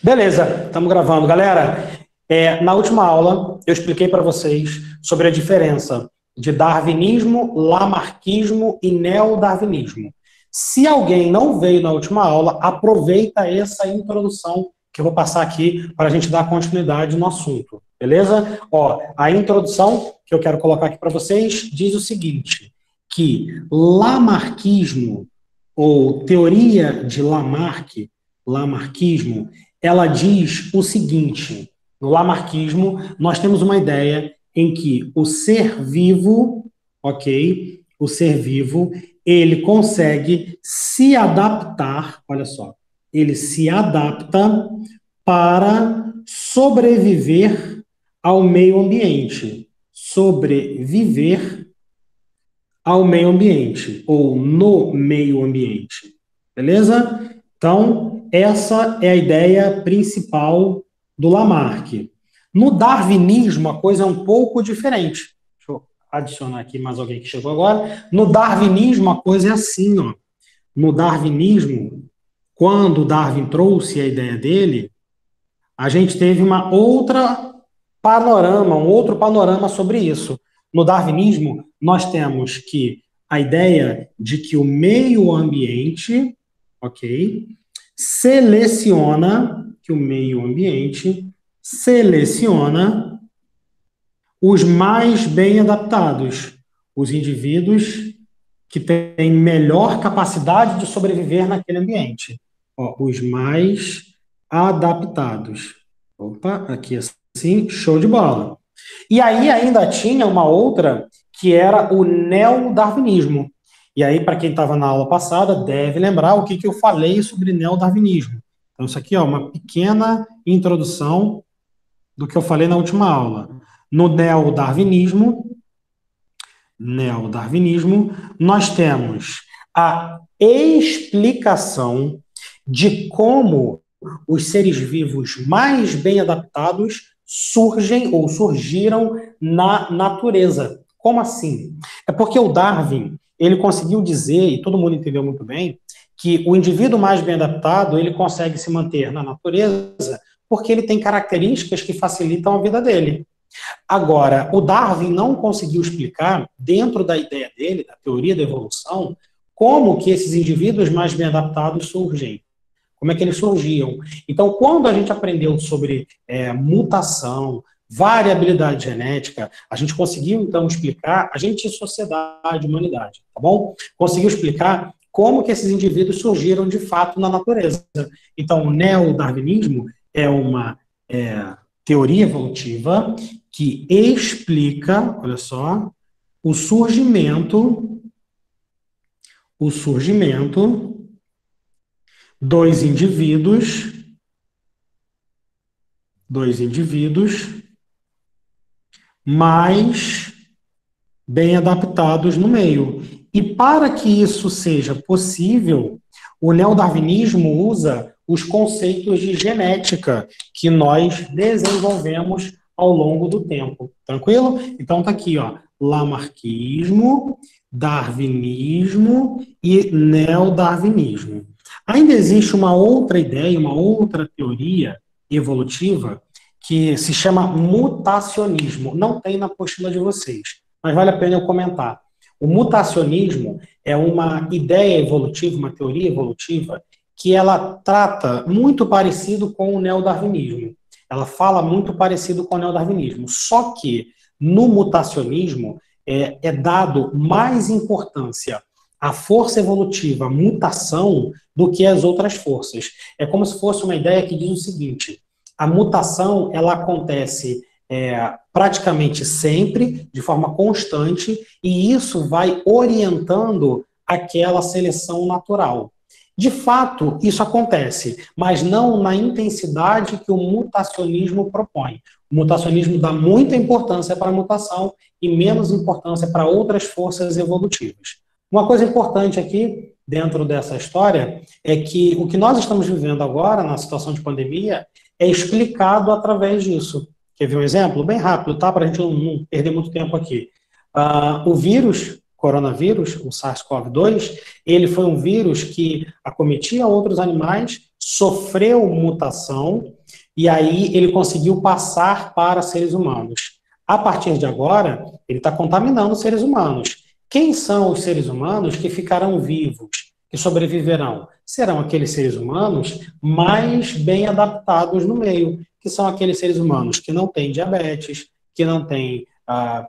Beleza, estamos gravando. Galera, na última aula eu expliquei para vocês sobre a diferença de darwinismo, lamarckismo e neodarwinismo. Se alguém não veio na última aula, aproveita essa introdução que eu vou passar aqui para a gente dar continuidade no assunto, beleza? Ó, a introdução que eu quero colocar aqui para vocês diz o seguinte, que lamarckismo, ou teoria de Lamarck, lamarckismo, ela diz o seguinte: no lamarckismo, nós temos uma ideia em que o ser vivo, ok? O ser vivo, ele consegue se adaptar, olha só, ele se adapta para sobreviver ao meio ambiente. Sobreviver ao meio ambiente, ou no meio ambiente. Beleza? Então, essa é a ideia principal do Lamarck. No darwinismo, a coisa é um pouco diferente. Deixa eu adicionar aqui mais alguém que chegou agora. No darwinismo, a coisa é assim, ó. No darwinismo, quando Darwin trouxe a ideia dele, a gente teve um outro panorama sobre isso. No darwinismo, nós temos que a ideia de que o meio ambiente, ok, seleciona os mais bem adaptados, os indivíduos que têm melhor capacidade de sobreviver naquele ambiente. Ó, os mais adaptados. Opa, aqui assim, show de bola. E aí ainda tinha uma outra que era o neodarwinismo. E aí, para quem estava na aula passada, deve lembrar o que eu falei sobre neodarwinismo. Então, isso aqui é uma pequena introdução do que eu falei na última aula. No neodarwinismo, nós temos a explicação de como os seres vivos mais bem adaptados surgem ou surgiram na natureza. Como assim? É porque o Darwin, ele conseguiu dizer, e todo mundo entendeu muito bem, que o indivíduo mais bem adaptado, ele consegue se manter na natureza porque ele tem características que facilitam a vida dele. Agora, o Darwin não conseguiu explicar, dentro da ideia dele, da teoria da evolução, como que esses indivíduos mais bem adaptados surgem. Como é que eles surgiam. Então, quando a gente aprendeu sobre mutação, variabilidade genética, a gente conseguiu, então, explicar, a gente, sociedade, humanidade, tá bom? Conseguiu explicar como que esses indivíduos surgiram, de fato, na natureza. Então, o neodarwinismo é uma teoria evolutiva que explica, olha só, o surgimento dois indivíduos mais bem adaptados no meio. E para que isso seja possível, o neodarwinismo usa os conceitos de genética que nós desenvolvemos ao longo do tempo. Tranquilo? Então tá aqui, ó, lamarckismo, darwinismo e neodarwinismo. Ainda existe uma outra ideia, uma outra teoria evolutiva que se chama mutacionismo. Não tem na apostila de vocês, mas vale a pena eu comentar. O mutacionismo é uma ideia evolutiva, uma teoria evolutiva, que ela trata muito parecido com o neodarwinismo. Ela fala muito parecido com o neodarwinismo. Só que no mutacionismo é dado mais importância à força evolutiva, à mutação, do que às outras forças. É como se fosse uma ideia que diz o seguinte: a mutação ela acontece praticamente sempre, de forma constante, e isso vai orientando aquela seleção natural. De fato, isso acontece, mas não na intensidade que o mutacionismo propõe. O mutacionismo dá muita importância para a mutação e menos importância para outras forças evolutivas. Uma coisa importante aqui, dentro dessa história, é que o que nós estamos vivendo agora, na situação de pandemia, é explicado através disso. Quer ver um exemplo? Bem rápido, tá? Para a gente não perder muito tempo aqui. O vírus, coronavírus, o SARS-CoV-2, ele foi um vírus que acometia outros animais, sofreu mutação e aí ele conseguiu passar para seres humanos. A partir de agora, ele está contaminando os seres humanos. Quem são os seres humanos que ficarão vivos, que sobreviverão? Serão aqueles seres humanos mais bem adaptados no meio, que são aqueles seres humanos que não têm diabetes, que não têm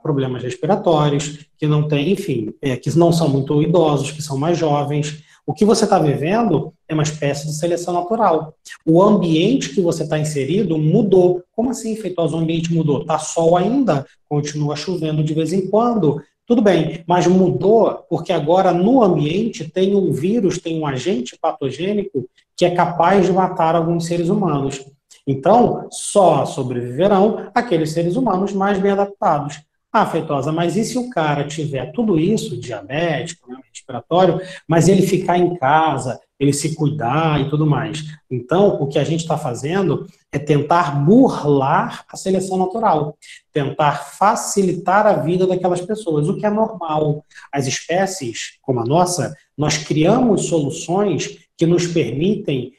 problemas respiratórios, que não têm, enfim, que não são muito idosos, que são mais jovens. O que você está vivendo é uma espécie de seleção natural. O ambiente que você está inserido mudou. Como assim, Feitosa, o ambiente mudou? Está sol ainda, continua chovendo de vez em quando. Tudo bem, mas mudou porque agora no ambiente tem um vírus, tem um agente patogênico que é capaz de matar alguns seres humanos. Então, só sobreviverão aqueles seres humanos mais bem adaptados. Ah, Feitosa, mas e se o cara tiver tudo isso, diabetes, problema respiratório, mas ele ficar em casa, ele se cuidar e tudo mais? Então, o que a gente está fazendo é tentar burlar a seleção natural, tentar facilitar a vida daquelas pessoas, o que é normal. As espécies, como a nossa, nós criamos soluções que nos permitem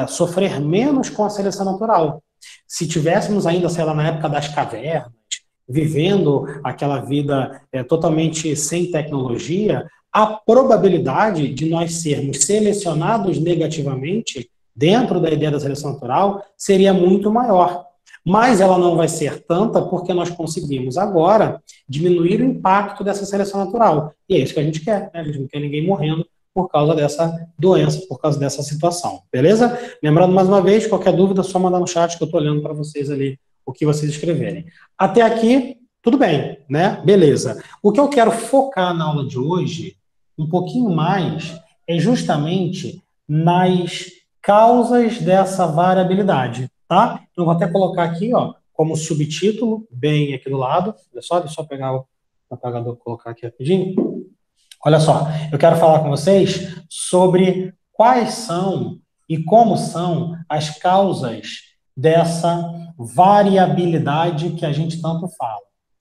sofrer menos com a seleção natural. Se tivéssemos ainda, sei lá, na época das cavernas, vivendo aquela vida totalmente sem tecnologia, a probabilidade de nós sermos selecionados negativamente dentro da ideia da seleção natural seria muito maior. Mas ela não vai ser tanta porque nós conseguimos agora diminuir o impacto dessa seleção natural. E é isso que a gente quer, né? A gente não quer ninguém morrendo por causa dessa doença, por causa dessa situação, beleza? Lembrando mais uma vez, qualquer dúvida, é só mandar no chat que eu estou olhando para vocês ali o que vocês escreverem. Até aqui, tudo bem, né? Beleza. O que eu quero focar na aula de hoje, um pouquinho mais, é justamente nas causas dessa variabilidade, tá? Então, eu vou até colocar aqui, ó, como subtítulo, bem aqui do lado. Olha só, deixa eu pegar o apagador e colocar aqui rapidinho. Olha só, eu quero falar com vocês sobre quais são e como são as causas dessa variabilidade que a gente tanto fala.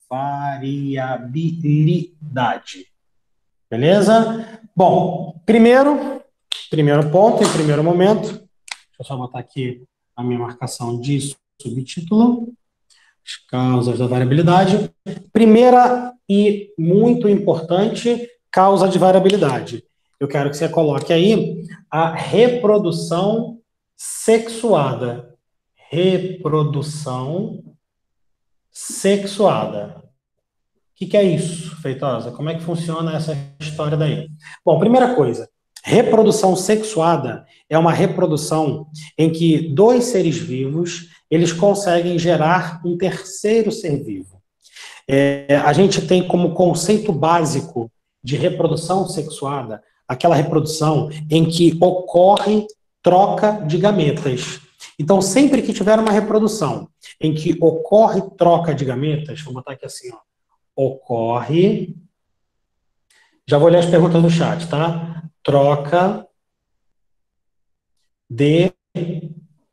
Variabilidade. Beleza? Bom, primeiro ponto, em primeiro momento, deixa eu só botar aqui a minha marcação de subtítulo. As causas da variabilidade. Primeira e muito importante causa de variabilidade. Eu quero que você coloque aí a reprodução sexuada. Reprodução sexuada. O que é isso, Feitosa? Como é que funciona essa história daí? Bom, primeira coisa, reprodução sexuada é uma reprodução em que dois seres vivos eles conseguem gerar um terceiro ser vivo. A gente tem como conceito básico de reprodução sexuada aquela reprodução em que ocorre troca de gametas. Então, sempre que tiver uma reprodução em que ocorre troca de gametas, vou botar aqui assim, ó, ocorre, já vou ler as perguntas do chat, tá? Troca de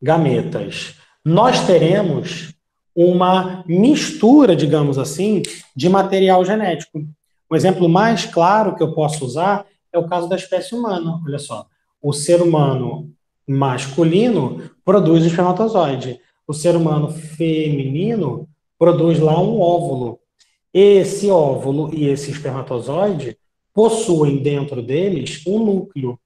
gametas. Nós teremos uma mistura, digamos assim, de material genético. O exemplo mais claro que eu posso usar é o caso da espécie humana. Olha só, o ser humano masculino produz o espermatozoide. O ser humano feminino produz lá um óvulo. Esse óvulo e esse espermatozoide possuem dentro deles um núcleo.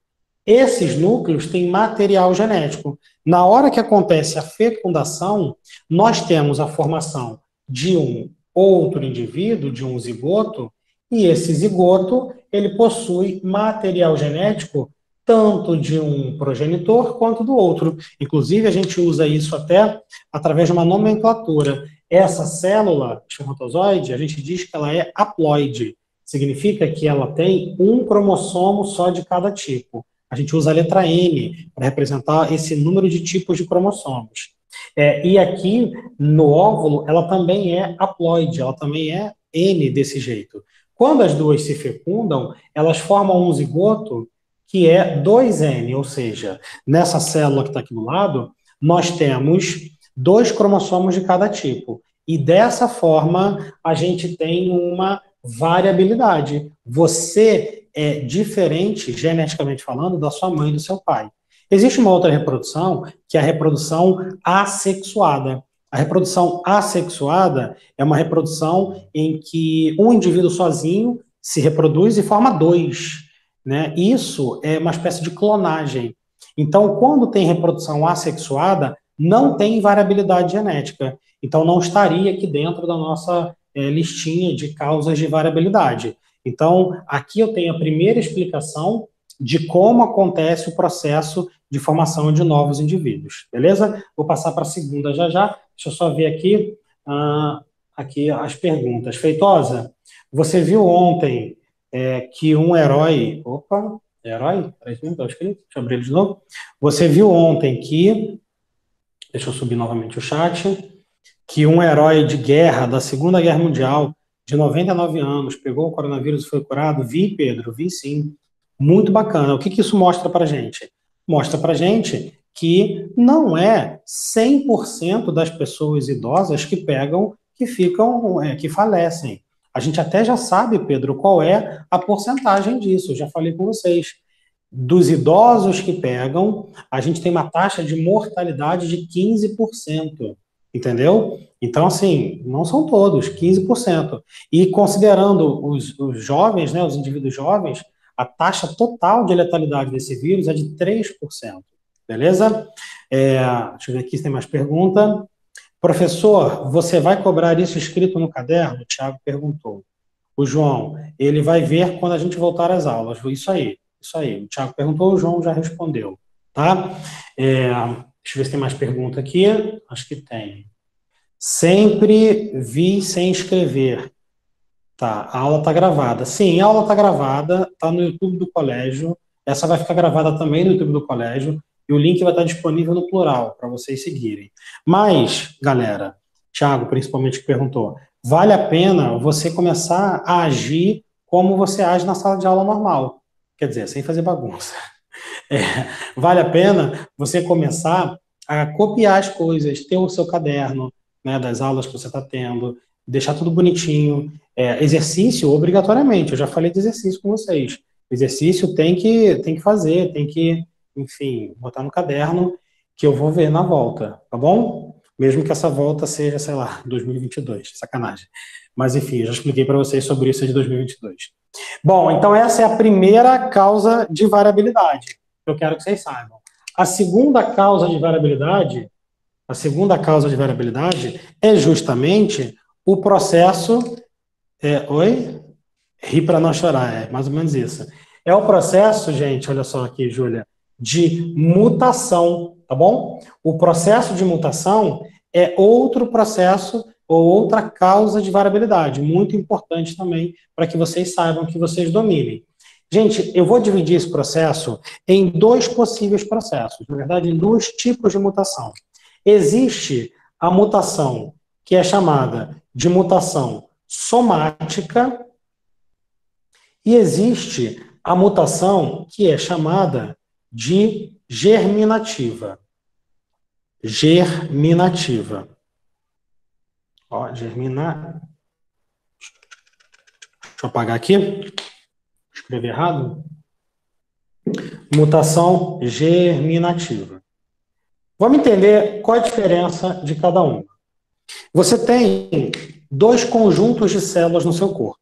Esses núcleos têm material genético. Na hora que acontece a fecundação, nós temos a formação de um outro indivíduo, de um zigoto, e esse zigoto, ele possui material genético tanto de um progenitor quanto do outro. Inclusive, a gente usa isso até através de uma nomenclatura. Essa célula espermatozoide, a gente diz que ela é haploide. Significa que ela tem um cromossomo só de cada tipo. A gente usa a letra N para representar esse número de tipos de cromossomos. E aqui, no óvulo, ela também é haploide, ela também é N desse jeito. Quando as duas se fecundam, elas formam um zigoto que é 2N, ou seja, nessa célula que está aqui do lado, nós temos 2 cromossomos de cada tipo. E dessa forma, a gente tem uma variabilidade. Você é diferente, geneticamente falando, da sua mãe e do seu pai. Existe uma outra reprodução, que é a reprodução assexuada. A reprodução assexuada é uma reprodução em que um indivíduo sozinho se reproduz e forma dois, né? Isso é uma espécie de clonagem. Então, quando tem reprodução assexuada, não tem variabilidade genética. Então, não estaria aqui dentro da nossa listinha de causas de variabilidade. Então, aqui eu tenho a primeira explicação de como acontece o processo de formação de novos indivíduos, beleza? Vou passar para a segunda já já. Deixa eu só ver aqui as perguntas. Feitosa, você viu ontem que um herói... Opa, herói? Peraí, está escrito? Deixa eu abrir ele de novo. Você viu ontem que... Deixa eu subir novamente o chat. Que um herói de guerra da Segunda Guerra Mundial, de 99 anos, pegou o coronavírus e foi curado? Vi, Pedro, vi sim. Muito bacana. O que isso mostra para gente? Mostra para gente que não é 100% das pessoas idosas que pegam, que ficam, que falecem. A gente até já sabe, Pedro, qual é a porcentagem disso. Eu já falei com vocês. Dos idosos que pegam, a gente tem uma taxa de mortalidade de 15%. Entendeu? Então, assim, não são todos, 15%. E considerando os jovens, né, os indivíduos jovens, a taxa total de letalidade desse vírus é de 3%. Beleza? Deixa eu ver aqui se tem mais pergunta. Professor, você vai cobrar isso escrito no caderno? O Thiago perguntou. O João, ele vai ver quando a gente voltar às aulas. Isso aí, isso aí. O Thiago perguntou, o João já respondeu. Tá? Deixa eu ver se tem mais pergunta aqui. Acho que tem. Sempre vi sem escrever. Tá, a aula está gravada. Sim, a aula está gravada, está no YouTube do colégio. Essa vai ficar gravada também no YouTube do colégio. E o link vai estar disponível no plural, para vocês seguirem. Mas, galera, Thiago, principalmente, que perguntou, vale a pena você começar a agir como você age na sala de aula normal. Quer dizer, sem fazer bagunça. Vale a pena você começar a copiar as coisas, ter o seu caderno, né, das aulas que você está tendo, deixar tudo bonitinho. Exercício, obrigatoriamente, eu já falei de exercício com vocês. Exercício tem que fazer, tem que, enfim, botar no caderno que eu vou ver na volta, tá bom? Mesmo que essa volta seja, sei lá, 2022, sacanagem. Mas, enfim, eu já expliquei para vocês sobre isso de 2022. Bom, então essa é a primeira causa de variabilidade que eu quero que vocês saibam. A segunda causa de variabilidade, é justamente o processo. Oi? Rir para não chorar, é mais ou menos isso. É o processo, gente, olha só aqui, Júlia, de mutação, tá bom? O processo de mutação é outro processo ou outra causa de variabilidade, muito importante também para que vocês saibam, que vocês dominem. Gente, eu vou dividir esse processo em dois possíveis processos, na verdade, em dois tipos de mutação. Existe a mutação que é chamada de mutação somática, e existe a mutação que é chamada de germinativa. Germinativa. Ó, Deixa eu apagar aqui. Escrevi errado. Mutação germinativa. Vamos entender qual é a diferença de cada uma. Você tem dois conjuntos de células no seu corpo.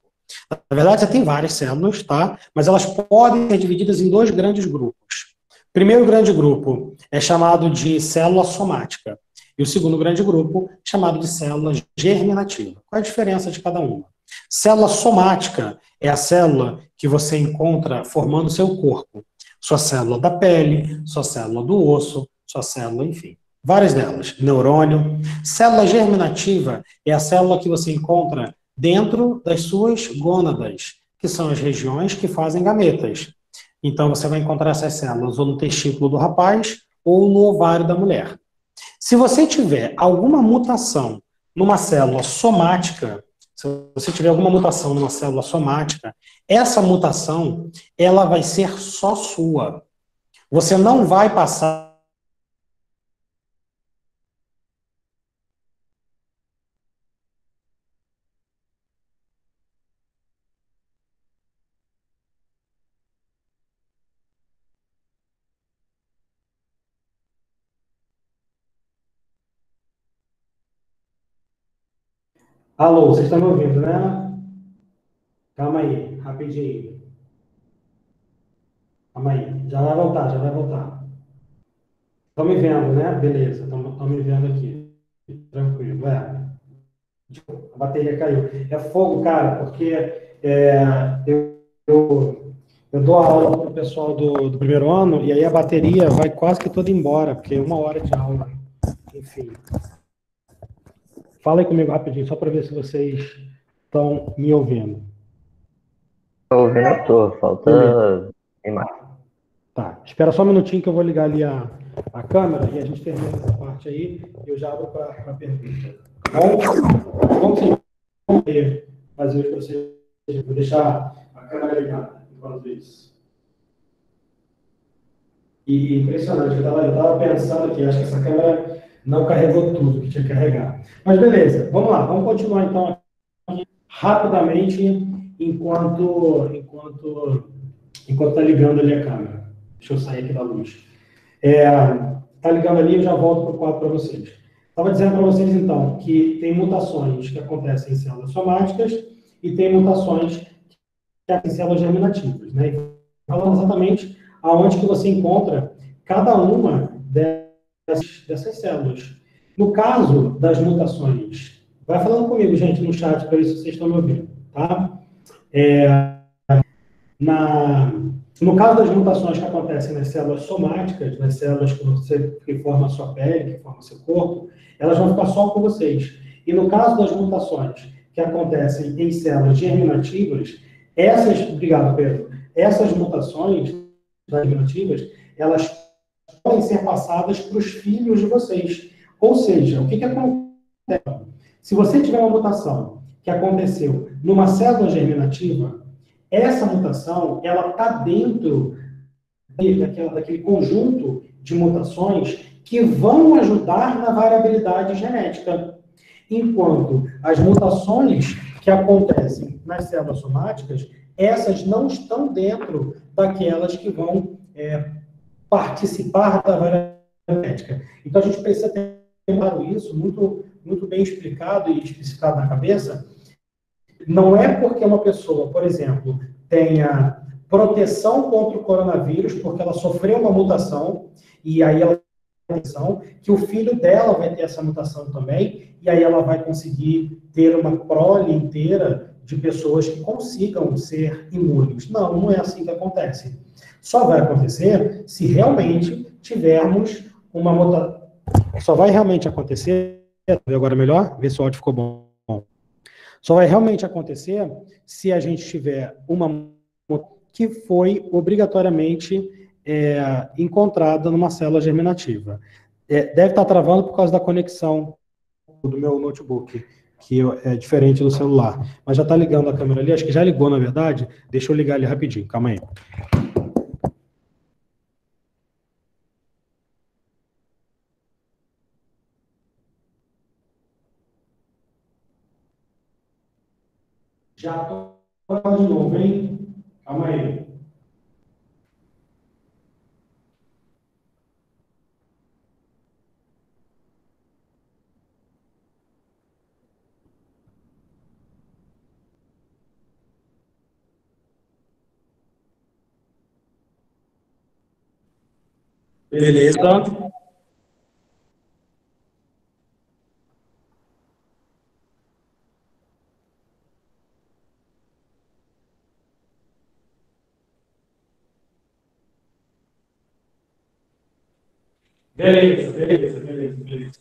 Na verdade, você tem várias células, tá? Mas elas podem ser divididas em dois grandes grupos. O primeiro grande grupo é chamado de célula somática. E o segundo grande grupo é chamado de célula germinativa. Qual é a diferença de cada uma? Célula somática é a célula que você encontra formando o seu corpo. Sua célula da pele, sua célula do osso, sua célula, enfim. Várias delas. Neurônio. Célula germinativa é a célula que você encontra dentro das suas gônadas, que são as regiões que fazem gametas. Então, você vai encontrar essas células ou no testículo do rapaz ou no ovário da mulher. Se você tiver alguma mutação numa célula somática, se você tiver alguma mutação numa célula somática, essa mutação, ela vai ser só sua. Você não vai passar Alô, vocês estão me ouvindo, né? Calma aí, rapidinho. Calma aí, já vai voltar, já vai voltar. Estão me vendo, né? Beleza, estão me vendo aqui. Tranquilo, a bateria caiu. É fogo, cara, porque eu dou aula para o pessoal do primeiro ano e aí a bateria vai quase que toda embora, porque é 1 hora de aula. Enfim. Fala aí comigo rapidinho, só para ver se vocês estão me ouvindo. Tô ouvindo, tô. Beleza. Falta imagem. Tá. Espera só um minutinho que eu vou ligar ali a câmera e a gente termina essa parte aí e eu já abro para pergunta. Bom, como vocês vão fazer os procedimentos? Vou deixar a câmera ligada enquanto isso. E impressionante, eu estava pensando aqui, acho que essa câmera não carregou tudo que tinha que carregar. Mas beleza, vamos lá, vamos continuar então aqui, rapidamente, enquanto está ligando ali a câmera. Deixa eu sair aqui da luz. Está ligando ali, eu já volto para o quadro para vocês. Estava dizendo para vocês, então, que tem mutações que acontecem em células somáticas e tem mutações que acontecem em células germinativas. Né? E falando exatamente aonde que você encontra cada uma dessas células. No caso das mutações, vai falando comigo, gente, no chat, para ver se vocês estão me ouvindo. Tá? No caso das mutações que acontecem nas células somáticas, nas células que formam a sua pele, que formam o seu corpo, elas vão ficar só com vocês. E no caso das mutações que acontecem em células germinativas, obrigado, Pedro, essas mutações germinativas, elas podem ser passadas para os filhos de vocês. Ou seja, o que acontece? Se você tiver uma mutação que aconteceu numa célula germinativa, essa mutação, ela está dentro daquele conjunto de mutações que vão ajudar na variabilidade genética. Enquanto as mutações que acontecem nas células somáticas, essas não estão dentro daquelas que vão participar da variabilidade genética. Então, a gente precisa ter claro isso, muito, muito bem explicado e especificado na cabeça. Não é porque uma pessoa, por exemplo, tenha proteção contra o coronavírus, porque ela sofreu uma mutação, e aí ela tem que o filho dela vai ter essa mutação também, e aí ela vai conseguir ter uma prole inteira de pessoas que consigam ser imunes. Não, não é assim que acontece. Só vai acontecer se realmente tivermos uma mutação. Só vai realmente acontecer, agora melhor? Ver se o áudio ficou bom. Só vai realmente acontecer se a gente tiver uma que foi obrigatoriamente encontrada numa célula germinativa. Deve estar travando por causa da conexão do meu notebook, que é diferente do celular. Mas já está ligando a câmera ali, acho que já ligou, na verdade. Deixa eu ligar ali rapidinho, calma aí. Já estou de novo, hein? Calma aí. Beleza. Beleza.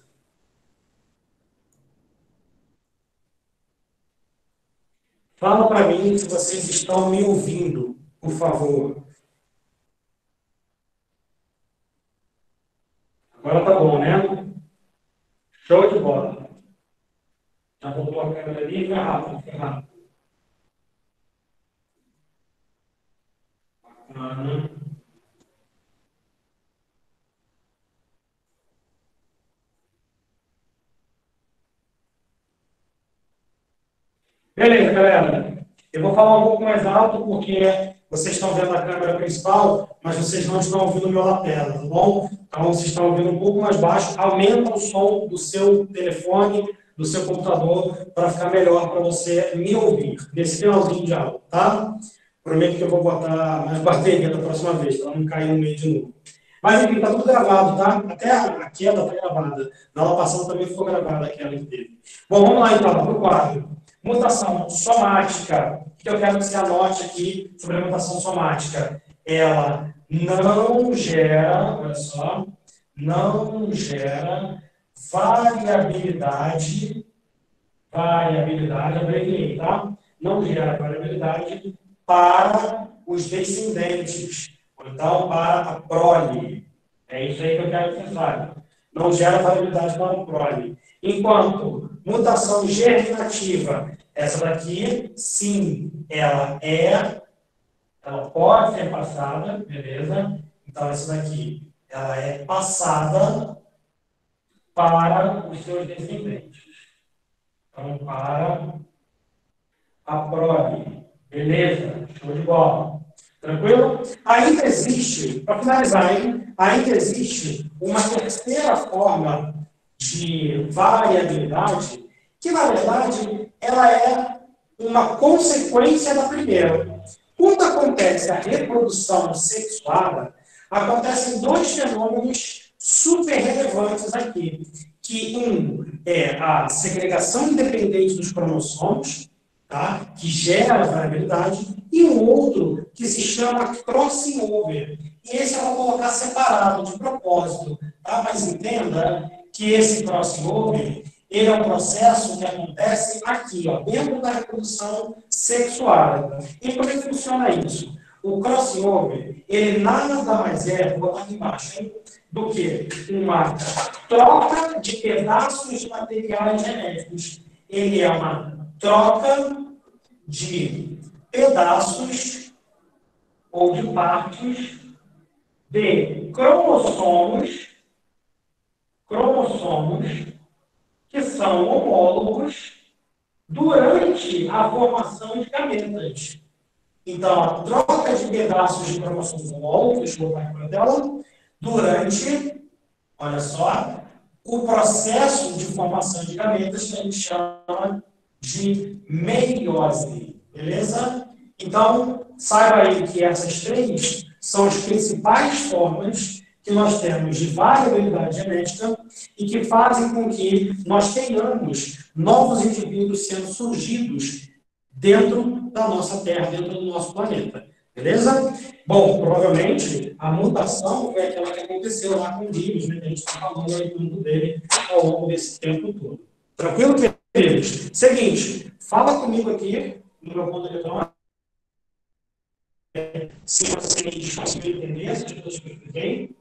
Fala para mim se vocês estão me ouvindo, por favor. Agora tá bom, né? Show de bola. Já voltou a câmera ali, vai rápido, vai rápido. Beleza, galera. Eu vou falar um pouco mais alto porque vocês estão vendo a câmera principal, mas vocês não estão ouvindo o meu lapela, tá bom? Então, vocês estão ouvindo um pouco mais baixo. Aumenta o som do seu telefone do seu computador para ficar melhor para você me ouvir nesse finalzinho de aula, tá? Prometo que eu vou botar mais bateria da próxima vez, para não cair no meio de novo. Mas, enfim, está tudo gravado, tá? Até a queda está gravada. Na aula passada também ficou gravada aquela que teve. Bom, vamos lá então, para o quadro. Mutação somática. O que eu quero que você anote aqui sobre a mutação somática? Ela não gera, olha só, não gera variabilidade, abreviei, tá? Não gera variabilidade para os descendentes, ou então para a prole. É isso aí que eu quero que você saiba. Não gera variabilidade para a prole. Enquanto mutação germinativa, essa daqui, sim, ela pode ser passada, beleza? Então, essa daqui, ela é passada para os seus descendentes. Então, para a prole. Beleza? Show de bola. Tranquilo? Ainda existe, para finalizar, ainda existe uma terceira forma de variabilidade, que, na verdade, ela é uma consequência da primeira. Quando acontece a reprodução sexuada, acontecem dois fenômenos super relevantes aqui, que um é a segregação independente dos cromossomos, tá? Que gera variabilidade, e um outro que se chama crossing over. E esse eu vou colocar separado, de propósito, tá? Mas entenda que esse crossing over, ele é um processo que acontece aqui, ó, dentro da reprodução sexual. E como é que funciona isso? O crossing over, ele nada mais é, vou botar aqui embaixo, hein, do que uma troca de pedaços de materiais genéticos. Ele é uma troca de pedaços ou de partes de cromossomos que são homólogos durante a formação de gametas. Então, a troca de pedaços de cromossomos homólogos, deixa eu botar aqui para a tela, durante, olha só, o processo de formação de gametas que a gente chama de meiose, beleza? Então, saiba aí que essas três são as principais formas que nós temos de variabilidade genética e que fazem com que nós tenhamos novos indivíduos sendo surgidos dentro da nossa Terra, dentro do nosso planeta. Beleza? Bom, provavelmente a mutação foi aquela que aconteceu lá com o vírus, né? A gente está falando aí muito dele ao longo desse tempo todo. Tranquilo, queridos? Seguinte, fala comigo aqui no meu ponto eletrônico. Se você conseguiu entender essas coisas que eu expliquei.